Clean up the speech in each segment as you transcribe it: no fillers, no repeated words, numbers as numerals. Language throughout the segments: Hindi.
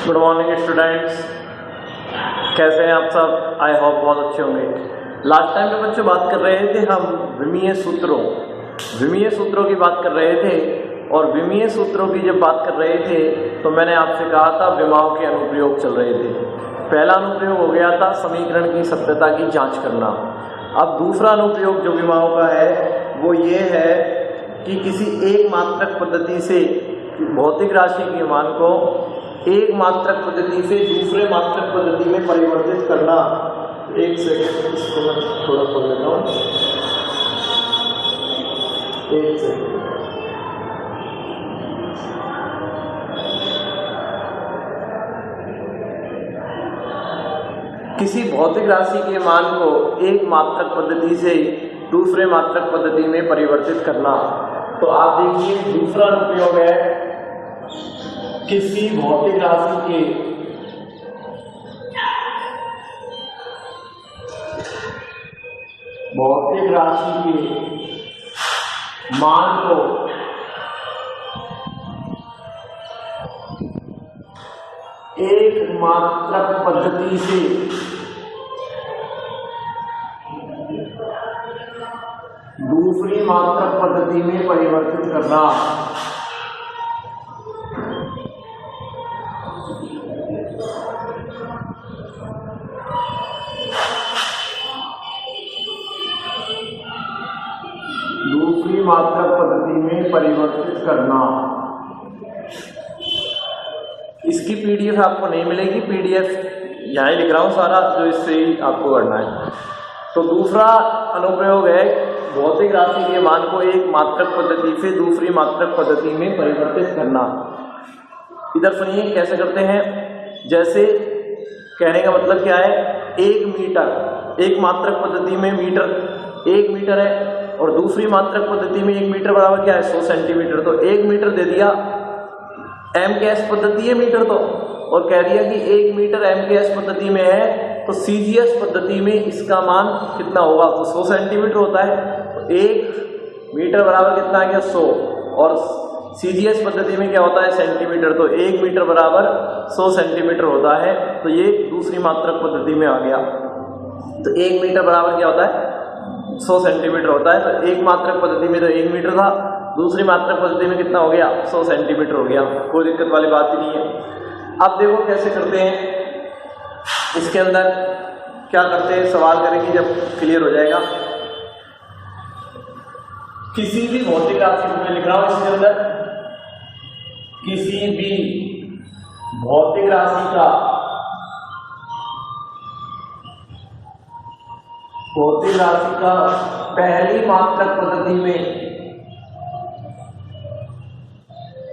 गुड मॉर्निंग स्टूडेंट्स, कैसे हैं आप सब? आई होप बहुत अच्छे होंगे। लास्ट टाइम में बच्चों बात कर रहे थे हम विमीय सूत्रों की बात कर रहे थे। और विमीय सूत्रों की जब बात कर रहे थे तो मैंने आपसे कहा था विमाओं के अनुप्रयोग चल रहे थे। पहला अनुप्रयोग हो गया था समीकरण की सत्यता की जांच करना। अब दूसरा अनुप्रयोग जो विमाओं का है वो ये है कि किसी एक मात्रक पद्धति से भौतिक राशि के मान को एक मात्रक पद्धति से दूसरे मात्रक पद्धति में परिवर्तित करना। एक सेकंड, इसको मैं थोड़ा पढ़ लेता हूँ। एक सेकंड, किसी भौतिक राशि के मान को एक मात्रक पद्धति से दूसरे मात्रक पद्धति में परिवर्तित करना। तो आप देखिए दूसरा अनुप्रयोग है किसी भौतिक राशि के मान को एक मात्रक पद्धति से दूसरी मात्रक पद्धति में परिवर्तित करना। दूसरी मात्रक पद्धति में परिवर्तित करना। इसकी पीडीएफ आपको नहीं मिलेगी, पीडीएफ यहाँ ही लिख रहा हूँ सारा, जो इससे ही आपको करना है। तो दूसरा अनुप्रयोग है भौतिक राशि के मान को एक मात्रक पद्धति से दूसरी मात्रक पद्धति में परिवर्तित करना। इधर सुनिए कैसे करते हैं। जैसे कहने का मतलब क्या है, एक मीटर, एक मात्रक पद्धति में मीटर 1 मीटर है और दूसरी मात्रक पद्धति में 1 मीटर बराबर क्या है 100 सेंटीमीटर। तो 1 मीटर दे दिया, एमकेएस पद्धति है मीटर तो, और कह दिया कि 1 मीटर एमकेएस पद्धति में है तो सीजीएस पद्धति में इसका मान कितना होगा, तो 100 सेंटीमीटर होता है। तो 1 मीटर बराबर कितना आ गया 100, और सीजीएस पद्धति में क्या होता है सेंटीमीटर, तो 1 मीटर बराबर 100 सेंटीमीटर होता है। तो ये दूसरी मात्रक पद्धति में आ गया। तो 1 मीटर बराबर क्या होता है 100 सेंटीमीटर होता है। तो एक मात्रक पद्धति में तो 1 मीटर था, दूसरी मात्रक पद्धति में कितना हो गया 100 सेंटीमीटर हो गया। कोई दिक्कत वाली बात ही नहीं है। अब देखो कैसे करते हैं। इसके अंदर क्या करते हैं, सवाल करेंगे जब क्लियर हो जाएगा। किसी भी भौतिक राशि को मैं लिख रहा हूं इसके अंदर, किसी भी भौतिक राशि का पहली मात्रक पद्धति में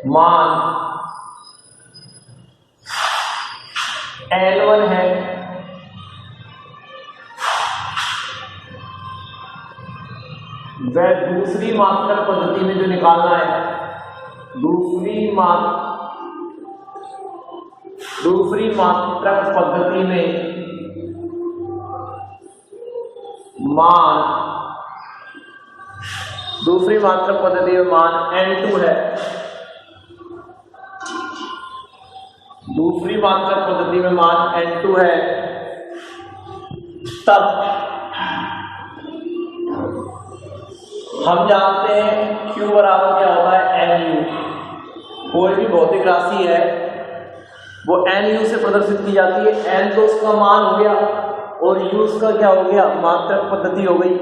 मान L1 है, वह दूसरी मात्रक पद्धति में जो निकालना है, दूसरी मात्रक पद्धति में N2 है, दूसरी मात्रक पद्धति में मान N2 है। तब हम जानते हैं Q बराबर क्या होता है NU। कोई भी भौतिक राशि है वो NU से प्रदर्शित की जाती है। N तो उसका मान हो गया और U उसका क्या हो गया मात्रक पद्धति हो गई।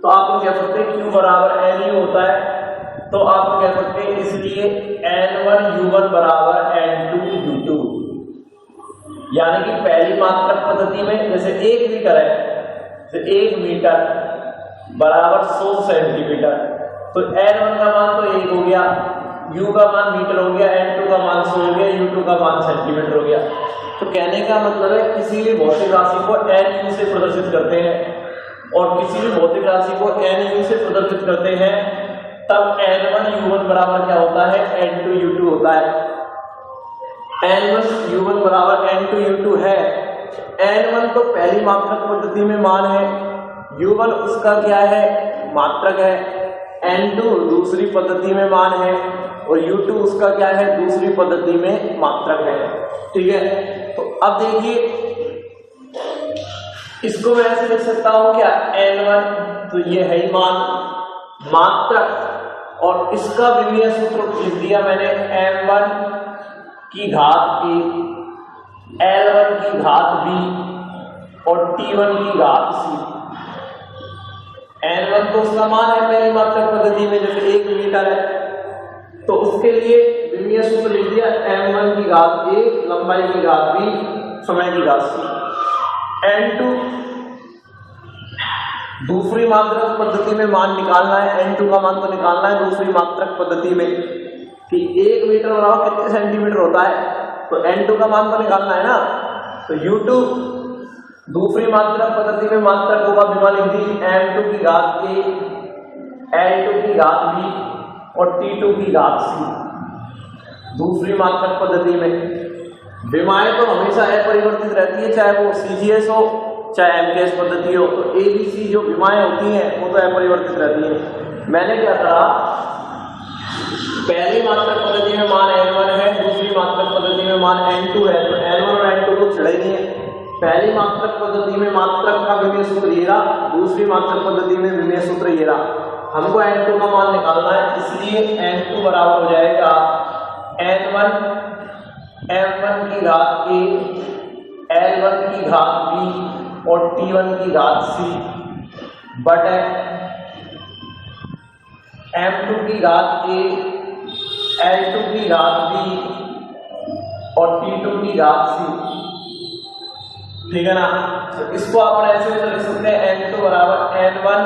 तो आप कह सकते हैं Q बराबर NU होता है। तो आप कह सकते हैं इसलिए N1U1 बराबर N2U2। यानी कि पहली मात्रक पद्धति में जैसे 1 मीटर है, तो 1 मीटर बराबर 100 सेंटीमीटर। तो N1 का मान तो 1 हो गया, U का मान मीटर हो गया, N2 का मान 100 हो गया, U2 का मान सेंटीमीटर हो गया। तो कहने का मतलब है किसी भी भौतिक राशि को NU से प्रदर्शित करते हैं, और किसी भी भौतिक राशि को NU से प्रदर्शित करते हैं तब N1U1 बराबर क्या होता है N2U2 होता है। N1U1 बराबर N2U2 है। N1 तो पहली मात्रक पद्धति में मान है, U1 उसका क्या है मात्रक है, N2 दूसरी पद्धति में मान है। और U2 उसका क्या है, दूसरी पद्धति में मात्रक है। ठीक है, तो अब देखिए इसको मैं ऐसे लिख सकता हूं क्या, N1, तो ये है ही मान मात्रक, और इसका विमीय सूत्र लिख दिया मैंने, M1 की घात A, L1 की घात B और T1 की घात C। N1 तो उसका मान है पहली मात्रक पद्धति में, जैसे 1 मीटर है, तो उसके लिए विमीय सूत्र लिख दिया M1 की घात A, लंबाई की घात B, समय की घात C। N2 दूसरी मात्रक पद्धति में मान निकालना है, N2 का मान तो निकालना है दूसरी मात्रक पद्धति में कि 1 मीटर बराबर कितने सेंटीमीटर होता है, तो N2 का मान तो निकालना है ना। तो U2 दूसरी मात्रक पद्धति में मात्रकों का विमा लिख दी, M2 की घात A, L2 की घात B और T2 की घात C। दूसरी मात्रक पद्धति में विमाएं तो हमेशा अपरिवर्तित रहती है, चाहे वो CGS हो चाहे MKS पद्धति हो। तो ABC जो विमाएं होती हैं वो तो अपरिवर्तित रहती हैं। मैंने क्या करा, पहली मात्रक पद्धति में मान N1 है, दूसरी मात्रक पद्धति में मान N2 है, तो N1 और N2 को छिड़ेंगे। पहली मात्रक पद्धति में मात्रक का विमीय सूत्र ये रहा, दूसरी मात्रक पद्धति में विमीय सूत्र ये रहा। हमको N2 का मान निकालना है, इसलिए N2 बराबर हो जाएगा N1 M1 की घात A, L1 की घात B और T1 की घात C बटे M2 की घात A, L2 की घात B और T2 की घात C। ठीक है ना, तो इसको अपन ऐसे भी लिख सकते हैं N2 बराबर N1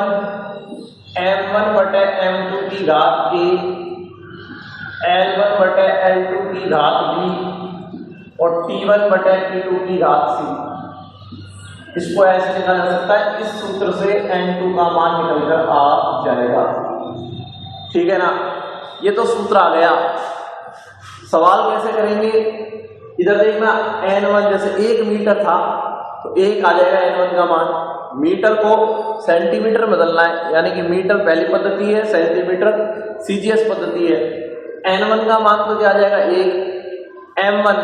M1 बटे M2 की घात A, L1 बटे L2 की घात B और T1 बटे T2 की घात C। इसको ऐसे निकाला जा सकता है, इस सूत्र से N2 का मान निकलकर आ जाएगा। ठीक है ना, ये तो सूत्र आ गया। सवाल कैसे करेंगे, इधर देखना N1 जैसे 1 मीटर था तो 1 आ जाएगा N1 का मान, मीटर को सेंटीमीटर में बदलना है, यानी कि मीटर पहली पद्धति है, सेंटीमीटर CGS पद्धति है। N1 का मान तो क्या आ जाएगा 1, M1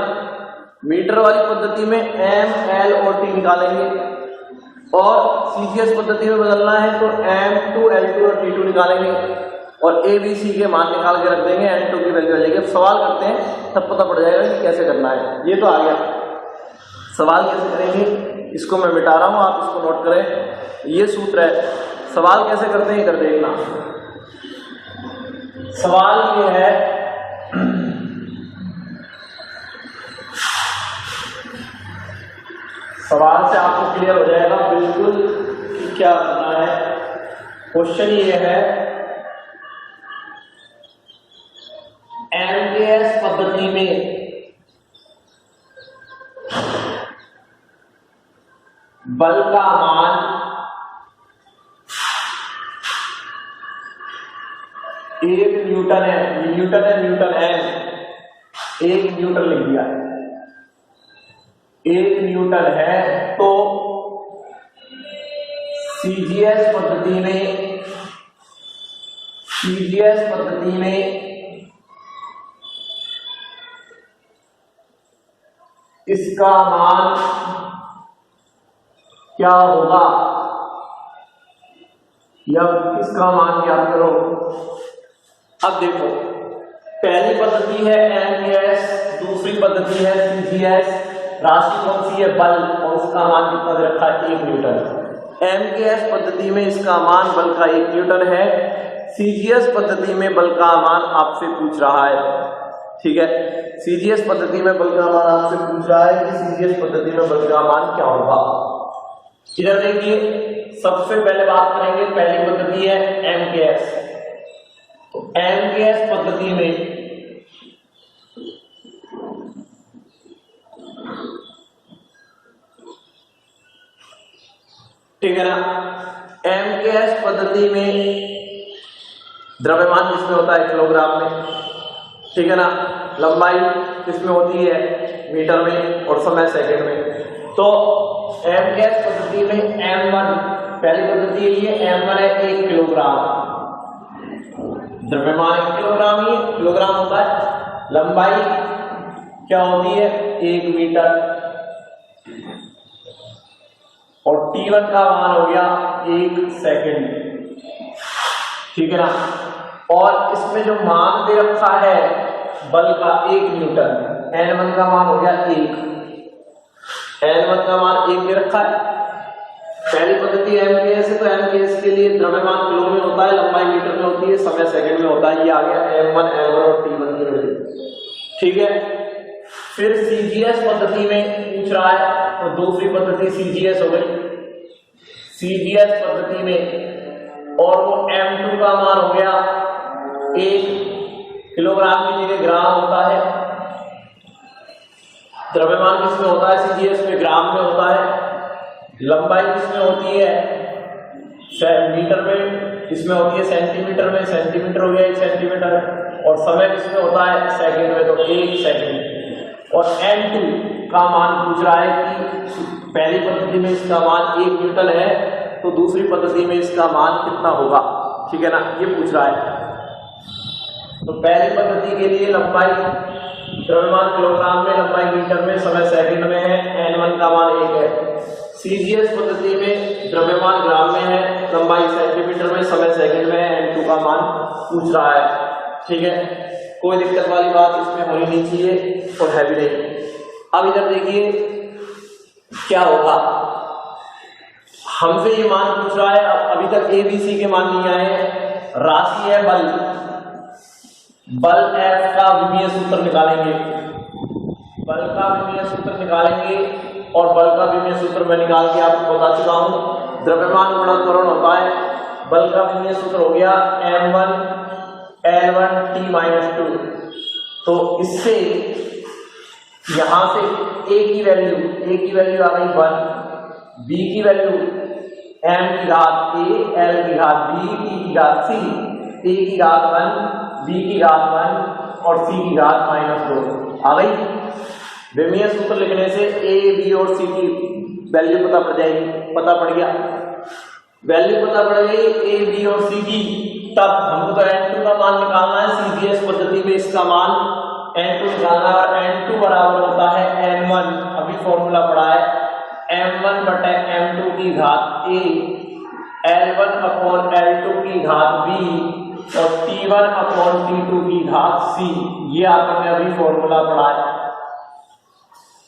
मीटर वाली पद्धति में M, L और T निकालेंगे, और CGS पद्धति में बदलना है तो M2, L2 और T2 निकालेंगे, और ABC के मान निकाल के रख देंगे, N2 की वैल्यू आ जाएगी। अब सवाल करते हैं तब पता पड़ जाएगा कि कैसे करना है। ये तो आ गया, सवाल कैसे करेंगे इसको मैं मिटा रहा हूं, आप इसको नोट करें, ये सूत्र है। सवाल कैसे करते हैं इधर देखना, सवाल ये है सवाल से आपको क्लियर हो जाएगा बिल्कुल कि क्या करना है। क्वेश्चन ये है, MKS पद्धति में बल का मान 1 न्यूटन है, न्यूटन है, न्यूटन M, 1 न्यूटन लिख दिया, 1 न्यूटन है, तो CGS पद्धति में इसका मान क्या होगा, या इसका मान ज्ञात करो। अब देखो, पहली पद्धति है MKS, दूसरी पद्धति है CGS, राशि कौन सी है, बल, और उसका मान कितना दे रखा है 1 न्यूटन। MKS पद्धति में इसका मान बल का 1 न्यूटन है, CGS पद्धति में बल का मान आपसे पूछ रहा है। ठीक है, CGS पद्धति में बल का मान आपसे पूछ रहा है कि CGS पद्धति में बल का मान क्या होगा। इधर देखिए, सबसे पहले बात करेंगे, पहली पद्धति है MKS। तो MKS पद्धति में ठीक है ना, MKS पद्धति में द्रव्यमान किसमें होता है, किलोग्राम में। ठीक है ना, लंबाई किसमें होती है, मीटर में, और समय सेकंड में। तो MKS पद्धति में M1 पहली पद्धति है, ये M1 है 1 किलोग्राम, द्रव्यमान किलोग्राम ही किलोग्राम होता है, लंबाई क्या होती है 1 मीटर, और T1 का मान हो गया 1 सेकंड, ठीक है ना। और इसमें जो मान दे रखा है बल का 1 न्यूटन, N1 का मान हो गया 1, N1 का मान 1 दे रखा है। पहली पद्धति एमकेएस है, तो एमकेएस के लिए द्रव्यमान किलो में होता है, लंबाई मीटर में होती है, समय सेकंड में होता है। ये आ गया M1 L1 और T1 की वैल्यू, ठीक है। फिर सीजीएस पद्धति में पूछ रहा है, तो दूसरी पद्धति सीजीएस हो गई, सीजीएस पद्धति में, और वो M2 का मान हो गया 1 किलोग्राम की जगह ग्राम होता है। द्रव्यमान किसमें होता है सीजीएस में, ग्राम में होता है। लंबाई किसमें होती है मीटर में, इसमें होती है सेंटीमीटर में, सेंटीमीटर हो गया 1 सेंटीमीटर, और समय किसमें होता है सेकंड में, तो 1 सेकंड। और N2 का मान पूछ रहा है कि पहली पद्धति में इसका मान 1 न्यूटन है, तो दूसरी पद्धति में इसका मान कितना होगा, ठीक है ना, ये पूछ रहा है। तो पहली पद्धति के लिए लंबाई द्रव्यमान किलोग्राम में, लंबाई मीटर में, समय सेकंड में है, N1 का मान 1 है। सीजीएस पद्धति में द्रव्यमान ग्राम में है, लंबाई सेंटीमीटर में, समय सेकंड में है, N2 का मान पूछ रहा है, ठीक है। कोई दिक्कत वाली बात इसमें होनी नहीं चाहिए और है भी नहीं। अब इधर देखिए क्या होगा, हमसे ये मान पूछ रहा है, अभी तक ABC के मान नहीं आए हैं। राशि है बल, बल F का विमीय सूत्र निकालेंगे, बल का विमीय सूत्र निकालेंगे, और बल का विमीय सूत्र मैं निकाल के आपको बता चुका हूं, द्रव्यमान गुणा त्वरण होता है। बल का विमीय सूत्र हो गया M1 L1 T-2। तो इससे यहां से A की वैल्यू आ गई 1, B की वैल्यू M की घात A, L की घात B, T की घात C, A की घात 1, B की घात 1 और C की घात -2 आ गई। विमीय सूत्र लिखने से A, B और C की वैल्यू पता पड़ जाएगी, पता पड़ गया, वैल्यू पता पड़ गई A, B और C की। तब हमको तो N2 का मान निकालना है, सीजीएस पद्धति में इसका मान N2 निकालना है, और N2 बराबर होता है N1, अभी फॉर्मूला पढ़ा है, M1 बटे M2 की घात A, L1 अपॉन L2 की घात B और T1 अपॉन T2 की घात C। ये आपने अभी फॉर्मूला पढ़ा है,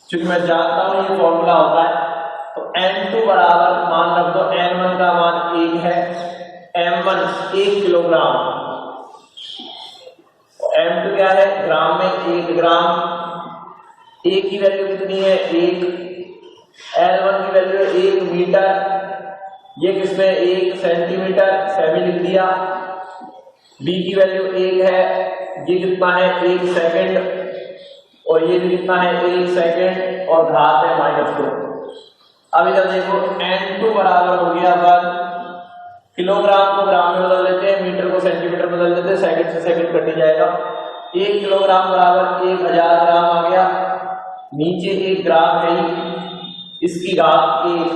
क्योंकि मैं जानता हूं ये फॉर्मूला होता है। तो N2 बराबर मान रख दो, N1 का मान 1 है, M1 1 किलोग्राम, M2 क्या है ग्राम में 1 ग्राम, A की वैल्यू कितनी है 1, L1 की वैल्यू है 1 मीटर, ये किसमें 1 सेंटीमीटर, सेमी लिख दिया। B की वैल्यू 1 है, ये कितना है 1 सेकंड, और ये भी कितना है 1 सेकंड, और घात है -2। अब इधर देखो N2 बराबर हो गया 1, किलोग्राम को ग्राम में बदल देते हैं, मीटर को सेंटीमीटर बदल देते हैं, सेकंड से सेकंड कट जाएगा। 1 किलोग्राम बराबर 1000 ग्राम आ गया, नीचे 1 ग्राम है, इसकी घात 1,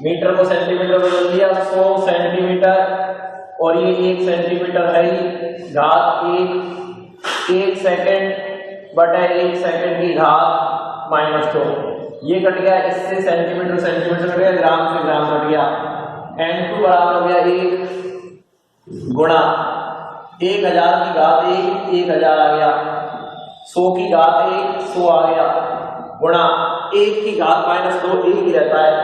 मीटर को सेंटीमीटर बदल दिया 100 सेंटीमीटर, और ये 1 सेंटीमीटर है, घात 1 सेकंड बटे 1 सेकंड की घात -2, ये कट गया, इससे सेंटीमीटर सेंटीमीटर कट गया, ग्राम से ग्राम कट गया। N2 बराबर हो गया 1 गुणा 1000 की घात 1, 1000 आ गया, 100 की घात 1, 100 आ गया, गुणा 1 की घात -2, 1 ही रहता है,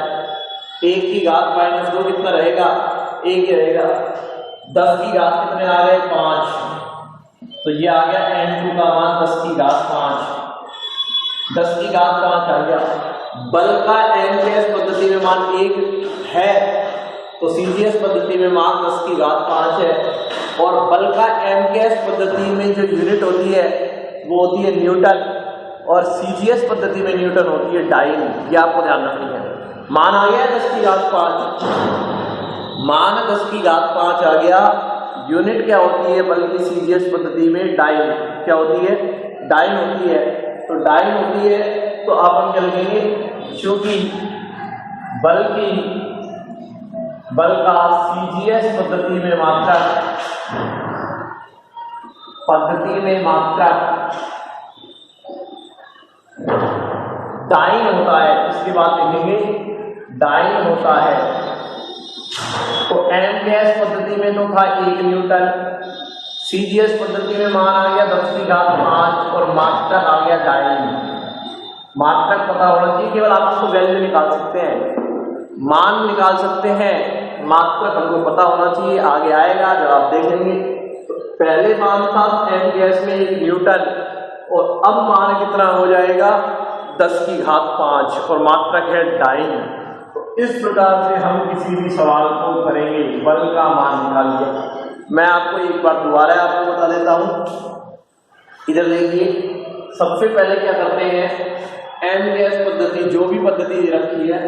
1 की घात -2 कितना रहेगा 1 ही रहेगा, 10 की घात कितने आ गए 5, तो ये आ गया N2 का मान 10 की घात 5, 10 की घात 5 आ गया। बल का एमकेएस पद्धति में मान 1 है, तो सीजीएस पद्धति में मान 10 की घात 5 है, और बल का एमकेएस पद्धति में जो यूनिट होती है वो होती है न्यूटन, और सीजीएस पद्धति में न्यूटन होती है डाइन। ये आपको ध्यान रखनी है। मान आ गया 10 की घात 5, मान 10 की घात 5 आ गया। यूनिट क्या होती है बल की सीजीएस पद्धति में? डाइन। क्या होती है? डाइन होती है। तो डाइन होती है तो अपन क्या लिखेंगे? क्योंकि बल का सीजीएस पद्धति में मात्रक पद्धति में मात्रक डाइन होता है, इसके बाद लिखेंगे डाइन होता है। तो एमकेएस पद्धति में तो था 1 न्यूटन, सीजीएस पद्धति में मान आ गया 10⁵5 और मात्रक आ गया डाइन। मात्रक पता होना चाहिए, केवल आप इसको वैल्यू निकाल सकते हैं, मान निकाल सकते हैं, मात्रक हमको पता होना चाहिए। आगे आएगा जब आप देखेंगे। तो पहले मान था एमकेएस में 1 न्यूटन और अब मान कितना हो जाएगा 10⁵5 और मात्रक है डाइन। तो इस प्रकार से हम किसी भी सवाल को करेंगे, बल का मान निकालिए। मैं आपको एक बार दोबारा आपको बता देता हूं। इधर देखिए, सबसे पहले क्या करते हैं, एमकेएस पद्धति जो भी पद्धति रखी है,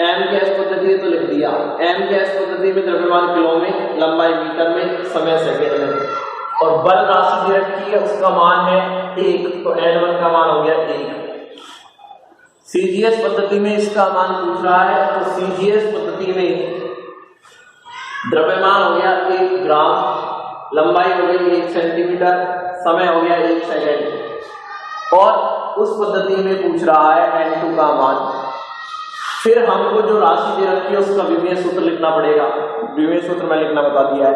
एमकेएस पद्धति तो लिख दिया। एमकेएस पद्धति में द्रव्यमान किलो में, लंबाई मीटर में, समय सेकंड में, और बल राशि जो रखी है उसका मान है 1, तो N1 का मान हो गया 1। सीजीएस पद्धति में इसका मान पूछ रहा है, तो सीजीएस पद्धति में द्रव्यमान हो गया 1 ग्राम, लंबाई हो गई 1 सेंटीमीटर, समय हो गया 1 सेकंड, और उस पद्धति में पूछ रहा है N2 का मान। फिर हमको जो राशि दे रखी है उसका विमेय सूत्र लिखना पड़ेगा। विमेय सूत्र मैं लिखना बता दिया है।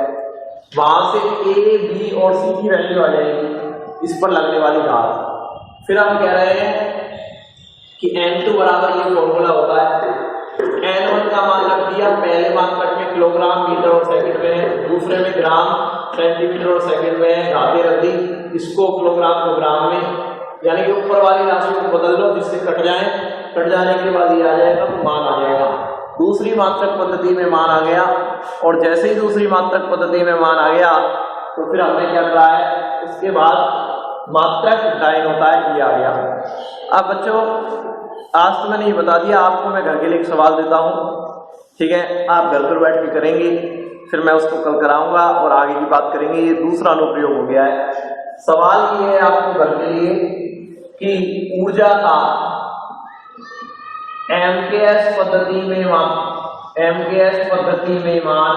वहां से A, B और C की वैल्यू आ जाएगी इस पर लगने वाली घात। फिर हम कह रहे हैं कि N2 बराबर ये फॉर्मूला होता है। N1 का मान रख दिया, पहले मात्रक में किलोग्राम, मीटर और सेकंड में है, दूसरे में ग्राम, सेंटीमीटर और सेकंड में है, घातें रख दी, इसको किलोग्राम को ग्राम में, यानी कि ऊपर वाली राशि को बदल लो जिससे कट जाए, कट जाने के बाद ये आ जाएगा तो मान आ जाएगा। दूसरी मात्रक पद्धति में मान आ गया, और जैसे ही दूसरी मात्रक पद्धति में मान आ गया तो फिर हमने क्या करा है, उसके बाद मात्रक डाइन होता है, ये आ गया। अब बच्चों आज तो मैंने ये बता दिया, आपको मैं घर के लिए एक सवाल देता हूँ, ठीक है, आप घर पर बैठ के करेंगे, फिर मैं उसको कल कराऊंगा और आगे की बात करेंगे। ये दूसरा अनुप्रयोग हो गया है। सवाल ये है आपको घर के लिए कि ऊर्जा का एमकेएस पद्धति में मान, एमकेएस पद्धति में मान,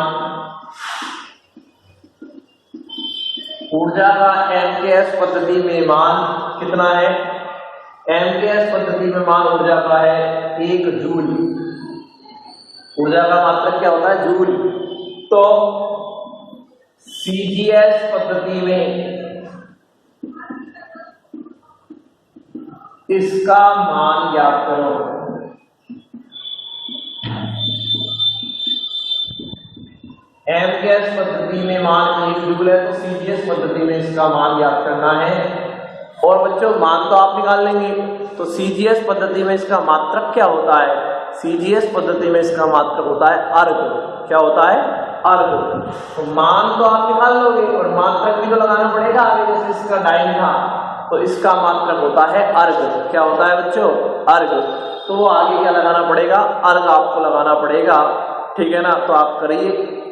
ऊर्जा का एमकेएस पद्धति में मान कितना है? एमकेएस पद्धति में मान ऊर्जा का है 1 जूल। ऊर्जा का मात्रक क्या होता है? जूल। तो सीजीएस पद्धति में इसका मान ज्ञात करो। एमकेएस पद्धति में मान 1 जूल है, तो सीजीएस पद्धति में इसका मान ज्ञात करना है। और बच्चों मान तो आप निकाल लेंगे, तो सीजीएस पद्धति में इसका मात्रक क्या होता है? सीजीएस पद्धति में इसका मात्रक होता है अर्घ। क्या होता है? अर्घ। तो मान तो आप निकाल लोगे और मात्रक भी तो लगाना पड़ेगा आगे, जैसे इसका डाइन था तो इसका मात्रक होता है अर्घ। क्या होता है बच्चों? अर्घ। तो वो आगे क्या लगाना पड़ेगा? अर्घ आपको लगाना पड़ेगा, ठीक है ना। तो आप करिए,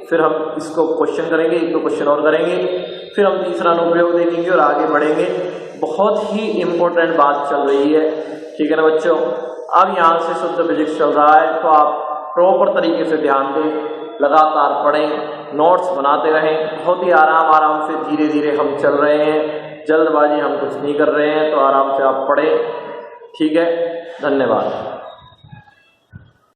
फिर हम इसको क्वेश्चन करेंगे, 1-2 क्वेश्चन और करेंगे, फिर हम तीसरा अनुप्रयोग देखेंगे और आगे बढ़ेंगे। बहुत ही इंपॉर्टेंट बात चल रही है, ठीक है ना बच्चों। अब यहाँ से शुद्ध फिजिक्स चल रहा है, तो आप प्रॉपर तरीके से ध्यान दें, लगातार पढ़ें, नोट्स बनाते रहें। बहुत ही आराम से धीरे धीरे हम चल रहे हैं, जल्दबाजी हम कुछ नहीं कर रहे हैं, तो आराम से आप पढ़ें, ठीक है। धन्यवाद।